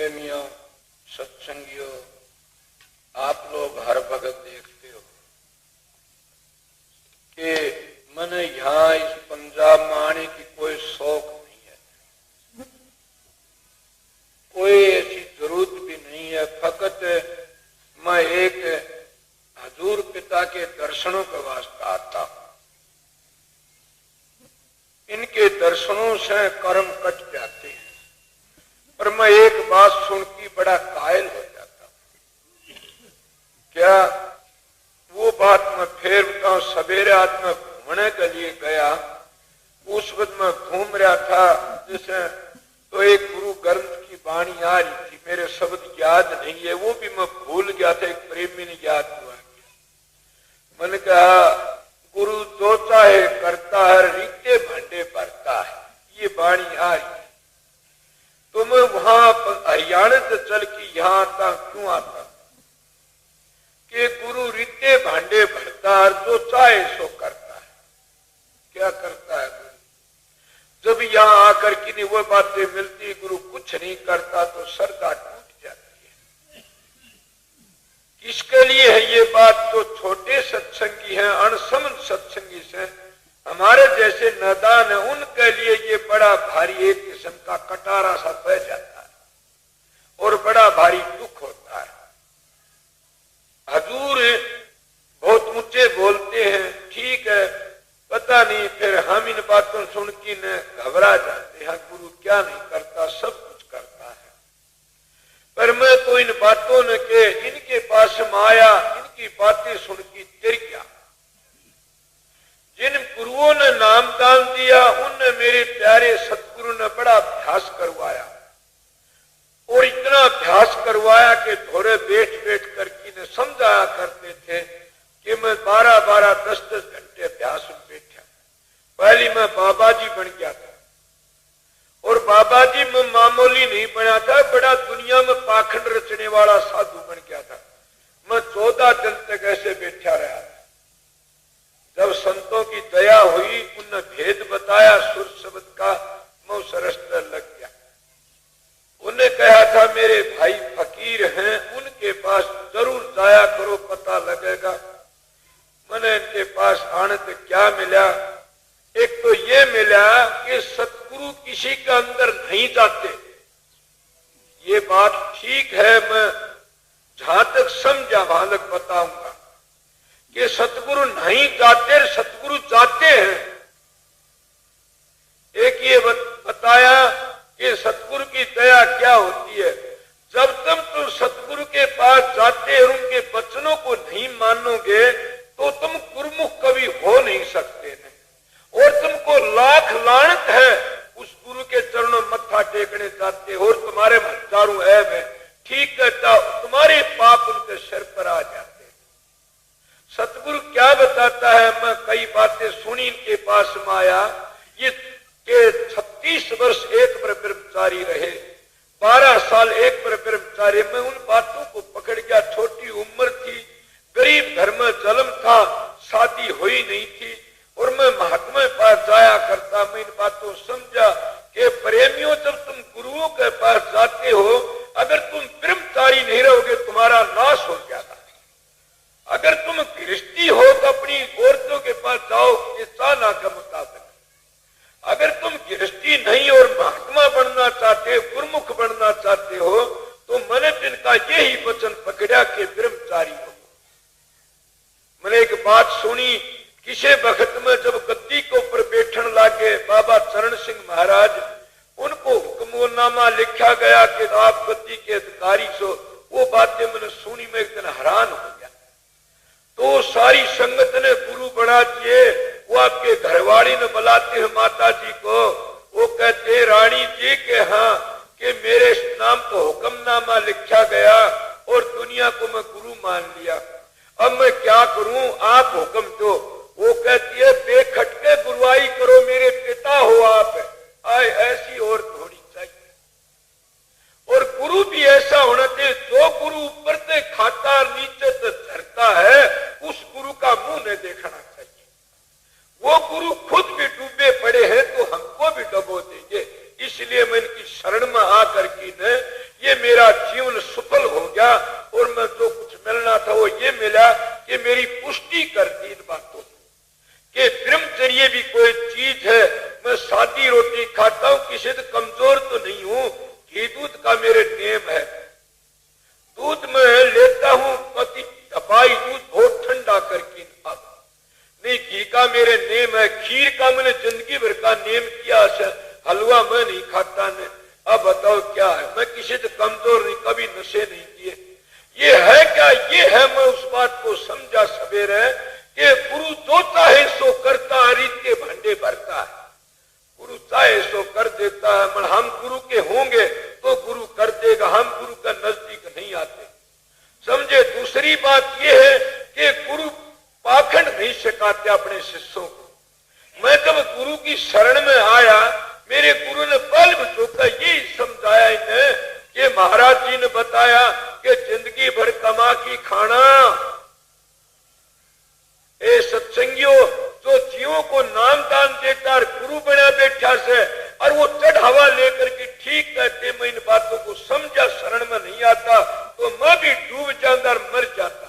प्रेमियों, सत्संगियों, आप लोग हर भगत देखते हो कि मैंने यहाँ इस पंजाब में आने की कोई शौक नहीं है, कोई ऐसी जरूरत भी नहीं है। फकत मैं एक हजूर पिता के दर्शनों के वास्ते आता हूँ। इनके दर्शनों से कर्म कट जाते हैं। पर मैं एक बात सुन के बड़ा कायल हो जाता हूँ। क्या वो बात मैं फिर बताऊं। सवेरे आज मैं घूमने के लिए गया, उस वक्त मैं घूम रहा था जैसे, तो एक गुरु ग्रंथ की वाणी आ रही थी। मेरे शब्द याद नहीं है, वो भी मैं भूल गया था। एक प्रेमी ने याद हुआ गया। मैंने कहा गुरु जो चाहे करता है, रीते भांडे भरता है, ये वाणी आ रही है। तो मैं वहां हरियाणा से चल के यहाँ आता क्यों आता कि गुरु रीते भांडे भरता है, जो चाहे सो करता है। क्या करता है गुरु? जब यहाँ आकर के नहीं वो बातें मिलती, गुरु कुछ नहीं करता, तो श्रद्धा टूट जाती है। किसके लिए है ये बात? जो छोटे सत्संगी हैं, अणसमझ सत्संगी से, हमारे जैसे नादान है, उनके लिए ये बड़ा भारी एक किस्म का कटारा सा बह जाता है और बड़ा भारी दुख होता है। हजूर बहुत ऊंचे बोलते हैं, ठीक है, पता नहीं, फिर हम इन बातों सुन के न घबरा जाते हैं। गुरु क्या नहीं करता, सब कुछ करता है। पर मैं तो इन बातों ने के इनके पास में आया, इनकी बातें सुन के तिर गया। जिन गुरुओं ने नामदान दिया, उनने मेरे प्यारे सतगुरु ने बड़ा अभ्यास करवाया, और इतना अभ्यास करवाया कि थोड़े बैठ बैठ करके ने समझाया करते थे कि मैं 12-12, 10-10 घंटे अभ्यास में बैठा। पहले मैं बाबा जी बन गया था, और बाबा जी में मामूली नहीं बना था, बड़ा दुनिया में पाखंड रचने वाला साधु बन गया था। मैं 14 दिन तक ऐसे बैठा रहा था। जब संतों की दया हुई, उनने भेद बताया सुर शब्द का, मैं उस रास्ते लग गया। उन्हें कहा था मेरे भाई फकीर हैं, उनके पास जरूर जाया करो, पता लगेगा। मैंने इनके पास आने से क्या मिला? एक तो ये मिला कि सतगुरु किसी के अंदर नहीं जाते। ये बात ठीक है, मैं जहां तक समझा वहां तक बताऊंगा कि सतगुरु नहीं जाते, सतगुरु जाते हैं। एक ये बताया कि सतगुरु की दया क्या होती है। जब तुम सतगुरु के पास जाते और उनके वचनों को नहीं मानोगे, तो तुम गुरुमुख कभी हो नहीं सकते नहीं। और तुमको लाख लानत है, उस गुरु के चरणों मत्था टेकने जाते हो, और तुम्हारे हजारों ऐब है, ठीक कहता, तुम्हारे पाप उनके सिर पर आ जाते। सतगुरु क्या बताता है? मैं कई बातें सुनी इनके पास में आया। ये के 36 वर्ष एक पर ब्रह्मचारी रहे, 12 साल एक पर ब्रह्मचारी। मैं उन बातों को पकड़ गया। छोटी उम्र थी, गरीब घर में जन्म था, शादी हुई नहीं थी, और मैं महात्मा के पास जाया करता। मैं इन बातों समझा कि प्रेमियों, जब तुम गुरुओं के पास जाते हो, अगर तुम ब्रह्मचारी नहीं रहोगे, तुम्हारा नाश हो जाएगा। अगर तुम गृहस्थी हो तो अपनी औरतों के पास जाओ, ये चाहना का मुताबिक। अगर तुम गृहस्थी नहीं और महात्मा बनना चाहते हो, गुरुमुख बनना चाहते हो, तो मैंने इनका यही वचन पकड़ा कि ब्रह्मचारी हो। मैंने एक बात सुनी, किसी वक्त में जब गद्दी के ऊपर बैठन लागे बाबा चरण सिंह महाराज, उनको हुक्मनामा लिखा गया कि आप गद्दी के अधिकारी सो। वो बातें मैंने सुनी, मैं एक दिन हैरान हो गया। तो सारी संगत ने गुरु बना दिए। वो आपके घरवाली ने बुलाते हैं माता जी को, वो कहते रानी जी के हाँ कि मेरे नाम तो हुक्मनामा लिखा गया और दुनिया को मैं गुरु मान लिया, अब मैं क्या करूं, आप हुक्म दो। वो कहती है बेखटके गुरुआई करो, मेरे पिता हो आप, आए ऐसी और थोड़ी चाहिए। और गुरु भी ऐसा होना चाहिए, जो गुरु ऊपर से खाता नीचे से झरता है, उस गुरु का मुंह नहीं देखना चाहिए। वो गुरु खुद भी डूबे पड़े हैं तो हमको भी डबो देंगे। इसलिए मैं इनकी शरण में आकर के ये मेरा जीवन सफल हो गया और मैं जो कुछ मिलना था वो ये मिला कि मेरी पुष्टि कर दी इन बातों कि ब्रह्मचर्य भी कोई चीज है। मैं सादी रोटी खाता हूं, किसी से कमजोर तो नहीं हूं। घी दूध का मेरे नियम है, दूध में लेता हूं कति दबाई दूध बहुत ठंडा करके नहीं, घी का मेरे नियम है। खीर का मैंने जिंदगी भर का नियम किया है, हलवा मैं नहीं खाता ने। अब बताओ क्या है, मैं किसी से कमजोर नहीं, कभी नशे नहीं किए। ये है क्या, ये है मैं उस बात को समझा सवेरे कि गुरु जो चाहे सो करता है, रीत के भांडे भरता है। गुरु चाहे सो कर देता है, मगर हम गुरु के होंगे तो गुरु कर देगा, हम गुरु का नजदीक नहीं आते, समझे। दूसरी बात यह है कि गुरु पाखंड नहीं सिखाते अपने शिष्यों को। मैं जब गुरु की शरण में आया, मेरे गुरु ने पल में चौका यही समझाया इन्हें कि महाराज जी ने बताया कि जिंदगी भर कमा की खाना। ए सत्संगियों, जो जीवों को नाम दान देता और गुरु बना बैठा से और वो चढ़ावा लेकर के ठीक कहते, मैं इन बातों को समझा शरण में नहीं आता तो मैं भी डूब जाता और मर जाता।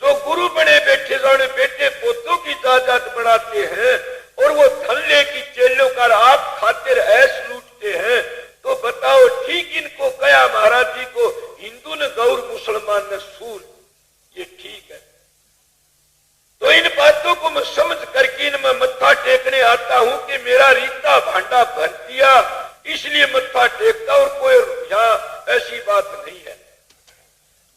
जो गुरु बने बैठे जाने बेटे पोतों की जायदाद बढ़ाते हैं और वो धल्ले की चेलों का आप खातिर ऐश लूटते हैं, तो बताओ ठीक इनको कहा महाराज जी को, हिंदू ने गौर मुसलमान ने सूर, ये ठीक है। तो इन बातों को मैं समझ करके इनमें मत्था टेकने आता हूं कि मेरा रीता भांडा भर दिया, इसलिए मत्था टेकता और कोई यहाँ ऐसी बात नहीं है।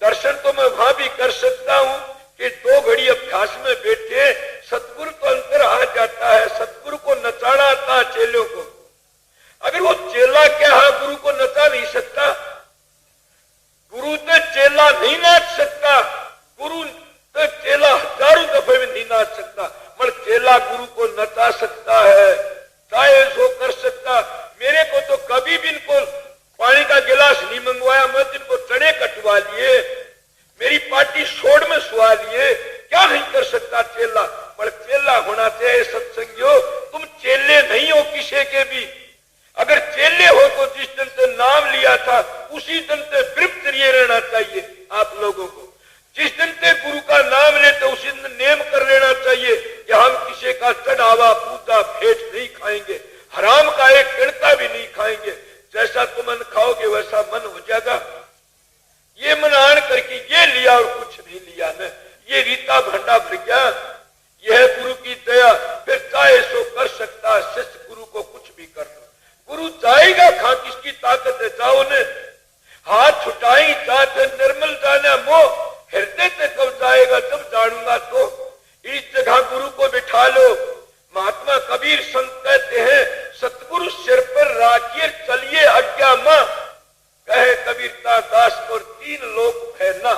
दर्शन तो मैं वहां भी कर सकता हूं कि 2 घड़ी अभ्यास में बैठे सतगुरु को अंतर आ जाता है, सतगुरु को नचाना आता है चेलों को। अगर वो चेला क्या है, गुरु को नचा नहीं सकता, गुरु तो चेला नहीं नाच सकता, गुरु तो चेला हजारों दफे में नहीं नाच सकता, मगर चेला गुरु को नचा सकता है, चाहे सो कर सकता। मेरे को तो कभी भी इनको पानी का गिलास नहीं मंगवाया, मैं इनको चने कटवा लिए, मेरी पार्टी छोड़ में सुहा लिए, क्या नहीं कर सकता चेला। पर चेला होना चाहिए सत्संगियों, तुम चेले नहीं हो किसी के भी। अगर चेले हो तो जिस दिन से नाम लिया था उसी दिन से ब्रह्मचर्य रहना चाहिए आप लोगों को। जिस दिन से गुरु का नाम लेते उसी दिन नेम कर लेना चाहिए कि हम किसी का चढ़ावा पूजा भेंट नहीं खाएंगे, हराम का एक किणता भी नहीं खाएंगे। जैसा तुम मन खाओगे वैसा मन हो जाएगा। ये मन आन करके ये लिया और कुछ नहीं लिया न, ये रीता भंडा भर गया। यह गुरु की दया, फिर चाहे सो कर सकता है शिष्य गुरु को कुछ भी कर लो। गुरु जाएगा खा, किसकी ताकत है, जाओ ने हाथ छुटाई जाते निर्मल जाना मोह, हृदय से कब जाएगा जब जानूंगा तो। इस जगह गुरु को बिठा लो। महात्मा कबीर संत कहते हैं, सतगुरु सिर पर राखिए चलिए आज्ञा मां, कहे कबीरता दास को 3 लोक फैलना।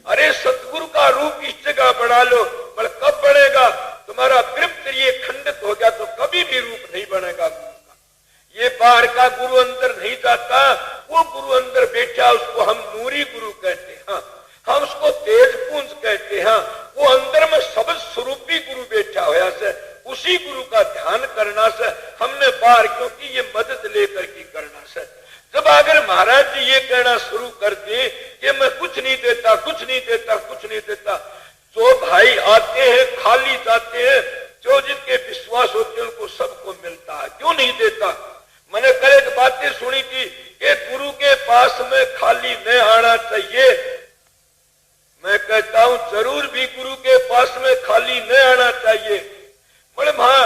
अरे सतगुरु का रूप इस जगह बढ़ा लो, पर कब बढ़ेगा, तुम्हारा ब्रह्मचर्य खंडित हो गया तो कभी भी रूप नहीं बनेगा गुरु का। ये बाहर का गुरु अंदर नहीं जाता, वो गुरु अंदर बैठा उसको हम नूरी गुरु कहते हैं, हाँ हम उसको तेज पुंज कहते हैं। वो अंदर में शब्द स्वरूपी गुरु बैठा होया से, उसी गुरु का ध्यान करना से हमने बाहर, क्योंकि ये मदद लेकर की करना से। जब अगर महाराज जी ये कहना शुरू कर दे कि मैं कुछ नहीं देता, कुछ नहीं देता, कुछ नहीं देता, जो भाई आते हैं खाली जाते हैं, जो जिनके विश्वास होते हैं उनको सबको मिलता है, क्यों नहीं देता। मैंने कल एक बातें सुनी थी कि गुरु के पास में खाली नहीं आना चाहिए। मैं कहता हूं जरूर भी गुरु के पास में खाली नहीं आना चाहिए। मतलब हाँ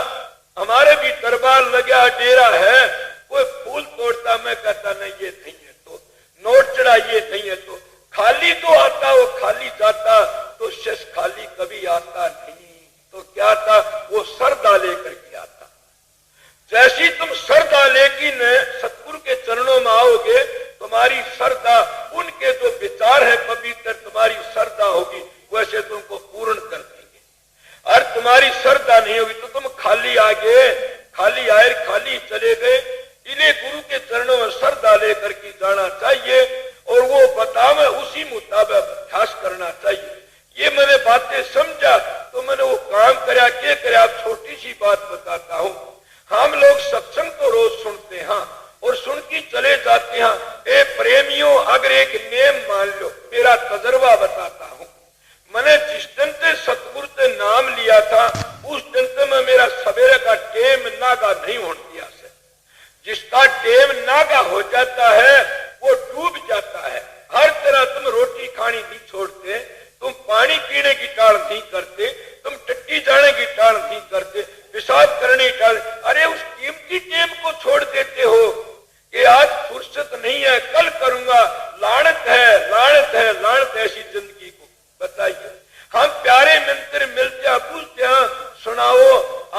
हमारे भी दरबार लगा डेरा है, कोई फूल तोड़ता, मैं कहता नहीं ये नहीं है तो नोट चढ़ाइए, नहीं है तो खाली तो आता, वो खाली जाता तो शेष खाली कभी आता नहीं। तो क्या था, वो श्रद्धा लेकर के आता। जैसी तुम श्रद्धा लेकिन सतगुरु के चरणों में आओगे, तुम्हारी श्रद्धा उनके जो विचार है पवित्र, तुम्हारी श्रद्धा होगी वैसे तुमको पूर्ण कर देंगे। और तुम्हारी श्रद्धा नहीं होगी तो तुम खाली आ गए, खाली आए खाली चले गए। इन्हें गुरु के चरणों में श्रद्धा लेकर के जाना चाहिए और वो बतावे उसी मुताबिक अभ्यास करना चाहिए। ये मैंने बातें समझा तो मैंने वो काम कराया, क्या कराया। छोटी सी बात बताता हूँ, हम लोग सत्संग तो रोज सुनते हैं और सुन के चले जाते हैं। ए प्रेमियों, अगर एक नेम मान लो, मेरा तजर्बा बताता हूं। मैंने जिस दिन से सतगुरु से नाम लिया था उस दिन से मैं मेरा सवेरे का टेम नागा नहीं हो दिया से। जिसका टेम नागा हो जाता है वो डूब जाता है। हर तरह तुम रोटी खानी नहीं छोड़ते, तुम पानी पीने की टाल नहीं करते, तुम टट्टी जाने की टाल नहीं करते, पेशाब करने की टाल। अरे उस कीमती टेम को छोड़ देते हो कि आज फुर्सत नहीं है, कल करूंगा। लानत है, लानत है, लानत ऐसी जिंदगी को। बताइए, हम प्यारे मंत्र मिलते हैं, पूछते हैं, सुनाओ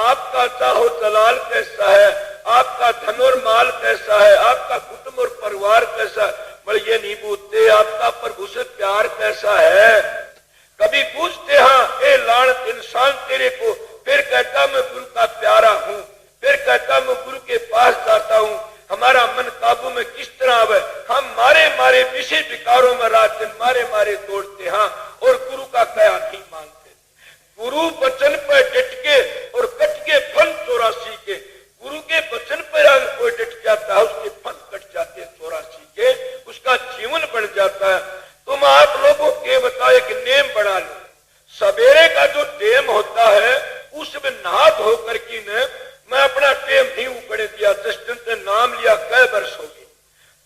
आपका चाहो जलाल कैसा है, आपका धन और माल कैसा है, आपका कुटुंब और परिवार कैसा है। पर ये नहीं पूछते आपका प्रभु से प्यार कैसा है। कभी पूछते हाँ, ए लानत इंसान तेरे को। फिर कहता मैं गुरु का प्यारा हूँ, फिर कहता मैं गुरु के पास जाता हूँ। हमारा मन काबू में किस तरह आवे। हम मारे मारे विषय विकारों में रात दिन मारे मारे दौड़ते हाँ, और गुरु का क्या नहीं मानते। गुरु वचन पर डट के और कट के फल 84 के। गुरु के वचन पर अगर कोई डट जाता है उसके फल कट जाते हैं 84 के, उसका जीवन बढ़ जाता है। तुम आप लोगों के बताओ एक नेम बना लो। सवेरे का जो टेम होता है उसमें नहा धो करके न मैं अपना टेम नहीं ऊपड़े दिया। 10 दिन से नाम लिया, कई वर्ष हो गए।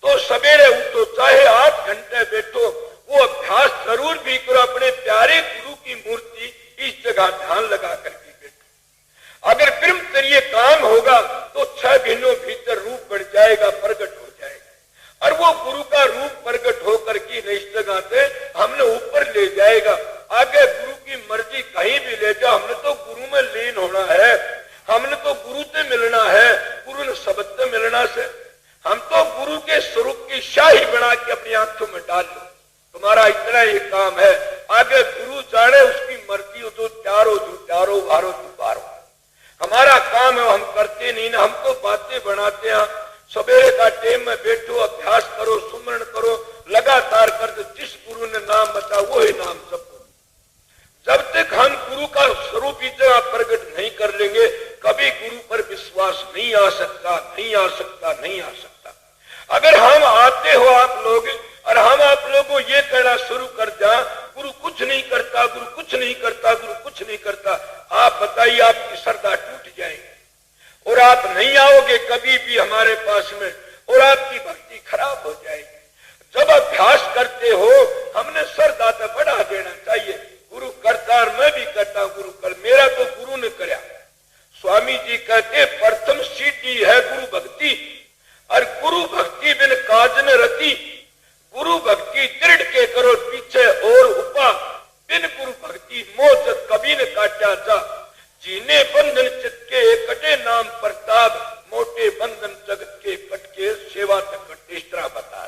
तो सवेरे उठो, चाहे 8 घंटे बैठो, वो अभ्यास जरूर भी करो। अपने प्यारे गुरु की मूर्ति इस जगह ध्यान लगा करके बैठो। अगर ब्रह्मचर्य काम होगा तो 6 महीनों भीतर रूप बढ़ जाएगा, प्रकट हो जाएगा। और वो गुरु का रूप प्रकट होकर के इस जगह से हमने ऊपर ले जाएगा। आगे गुरु की मर्जी कहीं भी ले जाओ, हमने तो गुरु में लीन होना है, हमने तो गुरु से मिलना है, गुरु ने शब्द से मिलना से। हम तो गुरु के स्वरूप की शाही बना के अपनी आंखों में डाल लो। तुम्हारा इतना ही काम है, आगे गुरु जाने उसकी मर्जी हो। तो चारो जुटारो भारो जुबारो, हमारा काम है, हम करते नहीं ना। हम तो बातें बनाते हैं। सवेरे का टेम में बैठो, अभ्यास करो, सुमरण करो, लगातार कर दो। जिस गुरु ने नाम बता वही नाम सबको। जब तक हम गुरु का स्वरूप इतना प्रकट नहीं कर लेंगे, कभी गुरु पर विश्वास नहीं आ सकता, नहीं आ सकता, नहीं आ सकता। अगर हम आते हो आप लोग और हम आप लोगों को ये कहना शुरू कर जा, गुरु कुछ नहीं करता, गुरु कुछ नहीं करता, गुरु कुछ नहीं करता, आप बताइए आपकी श्रद्धा टूट जाएगी और आप नहीं आओगे कभी भी हमारे पास में, और आपकी भक्ति खराब हो जाएगी। जब अभ्यास करते हो हमने श्रद्धा तो बढ़ा देना चाहिए। गुरु करता और मैं भी करता हूं, गुरु कर, मेरा तो गुरु ने कराया। स्वामी जी कहते प्रथम सीढ़ी है गुरु भक्ति, और गुरु भक्ति बिन काज न रति। गुरु भक्ति दृढ़ के करो पीछे और उपा, बिन गुरु भक्ति मोह कभी न काटा जा। जीने बंधन चित के कटे नाम प्रताप, मोटे बंधन जगत के कटके सेवा तक कटे। इस तरह बता,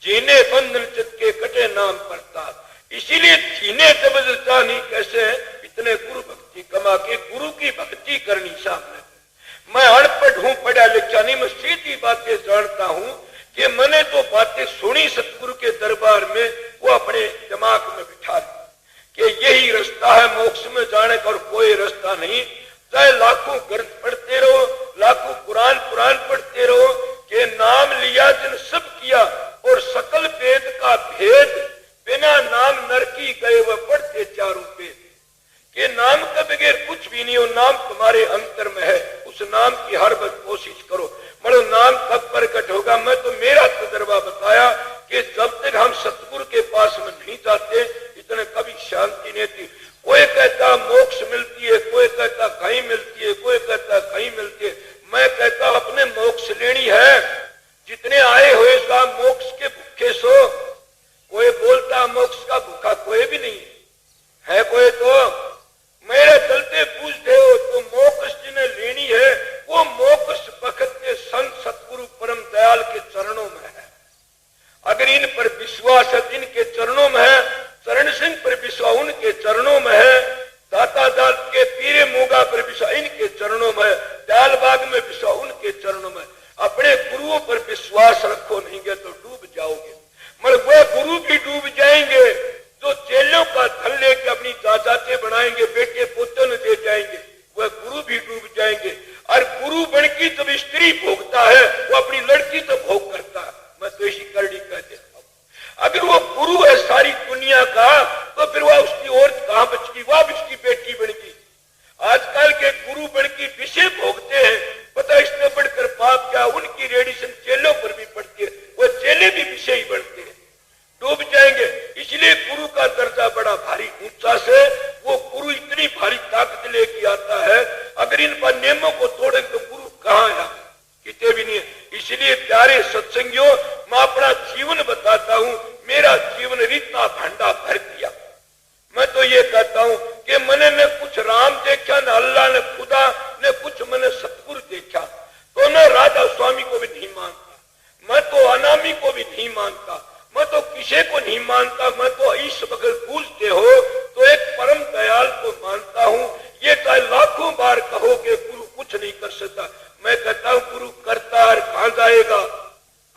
जीने बंधन चित के कटे नाम प्रताप। इसीलिए जीने जबरदस्ता नहीं, कैसे इतने गुरु भक्ति कमा के गुरु की भक्ति करनी सामने। मैं अनपढ़ हूं, पढ़ा लिखा नहीं, मैं सीधी बातें जानता हूं कि मैंने तो बातें सुनी सतगुरु के दरबार में, वो अपने दिमाग में बिठा ली कि यही रास्ता है मोक्ष में जाने का और कोई रास्ता नहीं। चाहे लाखों ग्रंथ पढ़ते रहो, लाखों कुरान पढ़ते रहो, कि नाम लिया जिन सब किया और सकल वेद का भेद, बिना नाम नरकी गए वह पढ़ते चारों वेद। के नाम के बगैर कुछ भी नहीं हो, नाम तुम्हारे अंतर में है, उस नाम की हर वक्त कोशिश करो। मरो नाम कब प्रकट होगा। मैं तो मेरा तजर्बा बताया कि जब तक हम सतगुरु के पास में नहीं जाते इतने कभी शांति नहीं थी। कोई कहता मोक्ष मिलती है, कोई कहता कहीं मिलती है, कोई कहता कहीं मिलती है। मैं कहता अपने मोक्ष लेनी है। जितने आए हुए साहब मोक्ष के भूखे सो, कोई बोलता मोक्ष का भूखा कोई भी नहीं है। कोई तो मेरे चलते पूछते हो तो मोक्ष जिन्हें लेनी है वो मोक्ष भक्त के संत सतगुरु परम दयाल के चरणों में है। अगर इन पर विश्वास है, इनके चरणों में है। चरण सिंह पर विश्वास उनके चरणों में है। दाता दाल के पीरे मोगा पर विश्वास इनके चरणों में है। दयाल बाग में विश्वास उनके चरणों में। अपने गुरुओं पर विश्वास रखो, नहीं गए तो डूब जाओगे। मगर वह गुरु भी डूब जाएंगे जो चेलों का धन लेके अपनी जाते बनाएंगे, बेटे पोतों ने दे जाएंगे, वह गुरु भी डूब जाएंगे। और गुरु बन की जब स्त्री भोगता है वो अपनी लड़की कृष्ण भोग करता। मैं तो इसी करड़ी कह देता हूं, अगर वो गुरु है सारी दुनिया का, तो फिर वह उसकी औरत कहां बचगी, वह भी उसकी बेटी बन गई। आजकल के गुरु बन की विषय भोगते हैं, पता इसने बढ़कर पाप क्या, उनकी रेडिएशन चेलों पर भी पड़ती है, वो चेले भी विषय ही बनते हैं, डूब जाएंगे। इसलिए गुरु का दर्जा बड़ा भारी ऊंचा से, वो गुरु इतनी भारी ताकत लेके आता है, अगर इन पर नियमों को तोड़ेंगे तो गुरु कहाँ है, कितने भी नहीं है। इसलिए प्यारे सत्संगियों, मैं अपना जीवन बताता हूं, मेरा जीवन रीता भांडा भर दिया। मैं तो ये कहता हूं कि मैंने न कुछ राम देखा, न अल्लाह, न खुदा, न कुछ मैंने सतगुरु देखा, तो मैं राधा स्वामी को भी नहीं मानता, मैं तो अनामी को भी नहीं मानता, मैं तो किसी को नहीं मानता, मैं तो इस बगल पूछते हो तो एक परम दयाल को मानता हूं। ये चाहे लाखों बार कहो कि गुरु कुछ नहीं कर सकता, मैं कहता हूं गुरु करता है, कहां जाएगा,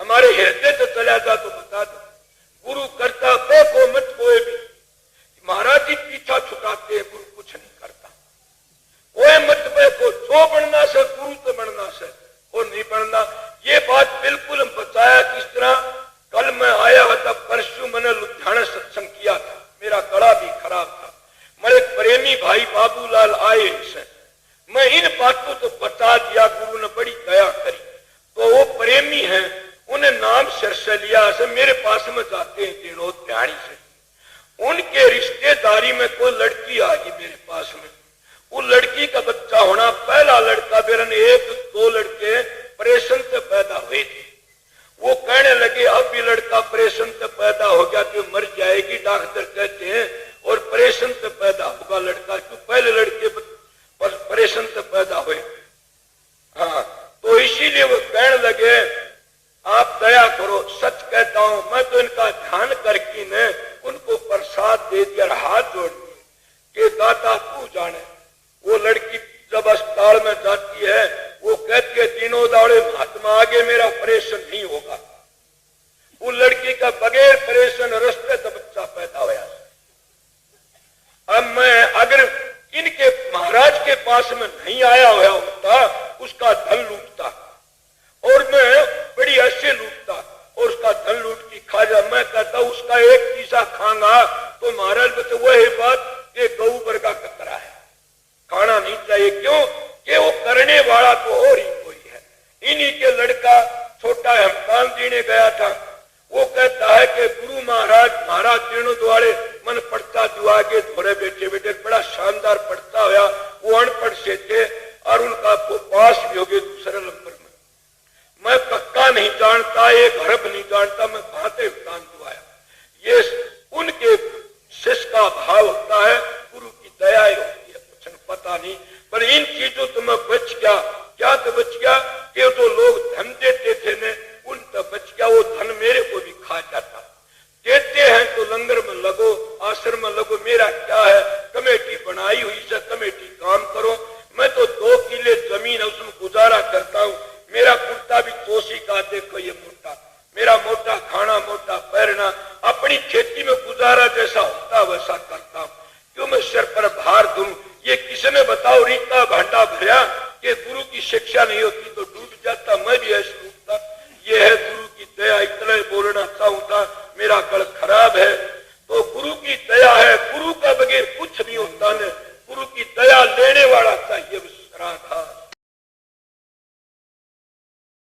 हमारे हृदय से चला जा तो बता दो। गुरु करता को मत कोई भी, महाराज जी पीछा छुटाते हैं, गुरु कुछ नहीं करता। कोई मत को जो बनना से गुरु तो बनना से और नहीं बनना। ये बात बिल्कुल हम बताया किस तरह, कल मैं आया था, परसों मैंने लुधियाना सत्संग किया था, मेरा गला भी खराब था, मेरे प्रेमी भाई बाबूलाल आए इनसे, मैं इन बातों तो बता दिया, गुरु ने बड़ी दया करी। तो वो प्रेमी हैं, उन्हें नाम सिर से लिया, से मेरे पास में जाते हैं दिनोद प्याणी से, उनके रिश्तेदारी में कोई लड़की आ गई मेरे पास में, वो लड़की का बच्चा होना, पहला लड़का, मेरे ने एक दो लड़के ऑपरेशन से पैदा हुए थे। वो कहने लगे अब भी लड़का ऑपरेशन से पैदा हो गया तो मर जाएगी, डॉक्टर कहते हैं, और ऑपरेशन से पैदा होगा लड़का, क्यों पहले लड़के ऑपरेशन से पैदा हुए। हाँ, तो इसीलिए वो कहने लगे आप दया करो। सच कहता हूं, मैं तो इनका ध्यान करके न उनको प्रसाद दे दिया, हाथ जोड़ दिए कि दाता तू जाने। वो लड़की जब अस्पताल में जाती है, वो कहती है दिनों दाड़े महात्मा आगे मेरा ऑपरेशन नहीं होगा। वो लड़की का बगैर ऑपरेशन रास्ते से बच्चा पैदा हुआ। अब मैं अगर इनके महाराज के पास में नहीं आया हुआ होता, उसका धन लूटता, और मैं बड़ी ऐसे लूटता और उसका धन लूट की खा जा। मैं कहता उसका एक पीसा खाऊंगा तो महाराज बता वही बात कि गौ वर्गा कतरा है, खाना नहीं चाहिए। क्यों कि वो करने वाला तो और ही कोई है। इन्हीं के लड़का छोटा हमकान देने गया था, वो कहता है कि गुरु महाराज तीनों द्वारे मन पढ़ता जो आगे धोरे बैठे बैठे बड़ा शानदार पढ़ता हुआ, वो अनपढ़ से थे और उनका पास भी हो गए दूसरे नंबर में। मैं पक्का नहीं जानता, एक हरफ नहीं जानता, मैं कहां से भुगतान दुआया। ये उनके शिष्य का भाव होता है, गुरु की दया होती है, कुछ पता नहीं। पर इन चीजों तो मैं बच गया। क्या तो बच गया कि तो लोग धन देते थे ने, उन तो बच गया। वो धन मेरे को भी खा जाता। देते हैं तो लंगर में लगो, आश्रम में लगो, मेरा क्या है, कमेटी बनाई हुई से कमेटी काम करो। मैं तो 2 किले जमीन है उसमें गुजारा करता हूँ। मेरा कुर्ता भी तोसी का, देखो ये मोटा, मेरा मोटा खाना मोटा पहनना, अपनी खेती में गुजारा जैसा होता वैसा करता हूँ। क्यों मैं सिर पर भार दूं। ये किसने बताओ रीता भांडा भरा कि गुरु की शिक्षा नहीं होती तो डूब जाता, मैं भी ऐसे डूबता। ये है गुरु की दया, इतना बोलना चाहूँ था, मेरा गल खराब है। तो गुरु की दया है, गुरु का बगैर कुछ नहीं होता न।